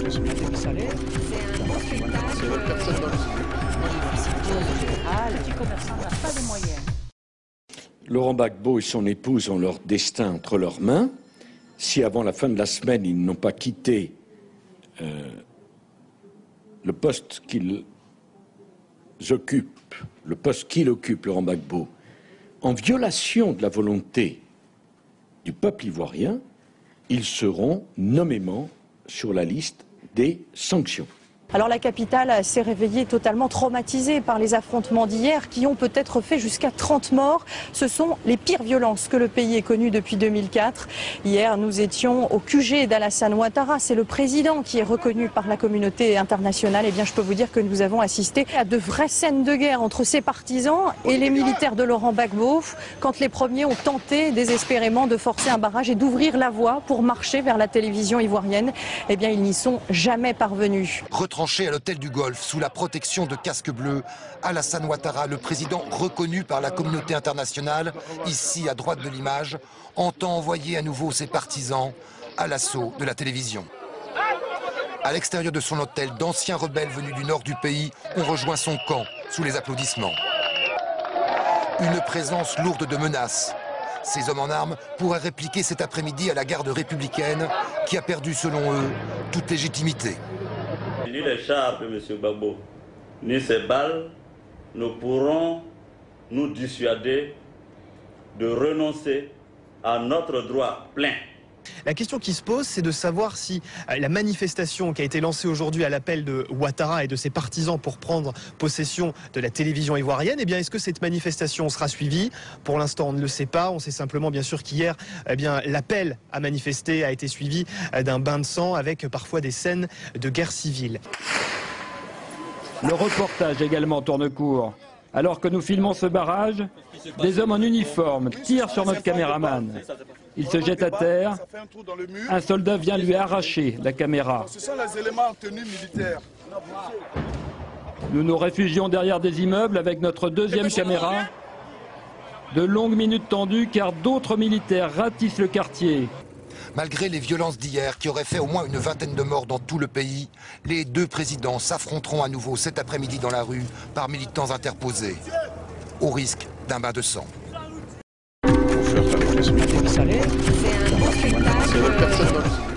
C'est un beau spectacle. Personne dans le Les petits commerçants n'ont pas les moyens. Laurent Gbagbo et son épouse ont leur destin entre leurs mains. Si avant la fin de la semaine, ils n'ont pas quitté le poste qu'ils occupent, le poste qu'il occupe, Laurent Gbagbo, en violation de la volonté du peuple ivoirien, ils seront nommément sur la liste des sanctions. Alors la capitale s'est réveillée totalement traumatisée par les affrontements d'hier qui ont peut-être fait jusqu'à 30 morts. Ce sont les pires violences que le pays ait connues depuis 2004. Hier, nous étions au QG d'Alassane Ouattara. C'est le président qui est reconnu par la communauté internationale. Eh bien, je peux vous dire que nous avons assisté à de vraies scènes de guerre entre ses partisans et les militaires de Laurent Gbagbo, quand les premiers ont tenté désespérément de forcer un barrage et d'ouvrir la voie pour marcher vers la télévision ivoirienne. Eh bien, ils n'y sont jamais parvenus. Retranché à l'hôtel du Golfe sous la protection de casques bleus, Alassane Ouattara, le président reconnu par la communauté internationale, ici à droite de l'image, entend envoyer à nouveau ses partisans à l'assaut de la télévision. À l'extérieur de son hôtel, d'anciens rebelles venus du nord du pays ont rejoint son camp sous les applaudissements. Une présence lourde de menaces. Ces hommes en armes pourraient répliquer cet après-midi à la garde républicaine qui a perdu, selon eux, toute légitimité. Ni les chars de M. Gbagbo, ni ces balles ne pourront nous dissuader de renoncer à notre droit plein. La question qui se pose, c'est de savoir si la manifestation qui a été lancée aujourd'hui à l'appel de Ouattara et de ses partisans pour prendre possession de la télévision ivoirienne, eh bien, est-ce que cette manifestation sera suivie? Pour l'instant, on ne le sait pas. On sait simplement, bien sûr, qu'hier, eh bien, l'appel à manifester a été suivi d'un bain de sang avec parfois des scènes de guerre civile. Le reportage également tourne court. Alors que nous filmons ce barrage, des hommes en uniforme tirent sur notre caméraman. Il se jette à terre. Un soldat vient lui arracher la caméra. Ce sont les éléments en tenue militaire. Nous nous réfugions derrière des immeubles avec notre deuxième caméra. De longues minutes tendues car d'autres militaires ratissent le quartier. Malgré les violences d'hier qui auraient fait au moins une vingtaine de morts dans tout le pays, les deux présidents s'affronteront à nouveau cet après-midi dans la rue par militants interposés, au risque d'un bain de sang. C'est un beau spectacle. Personne dans le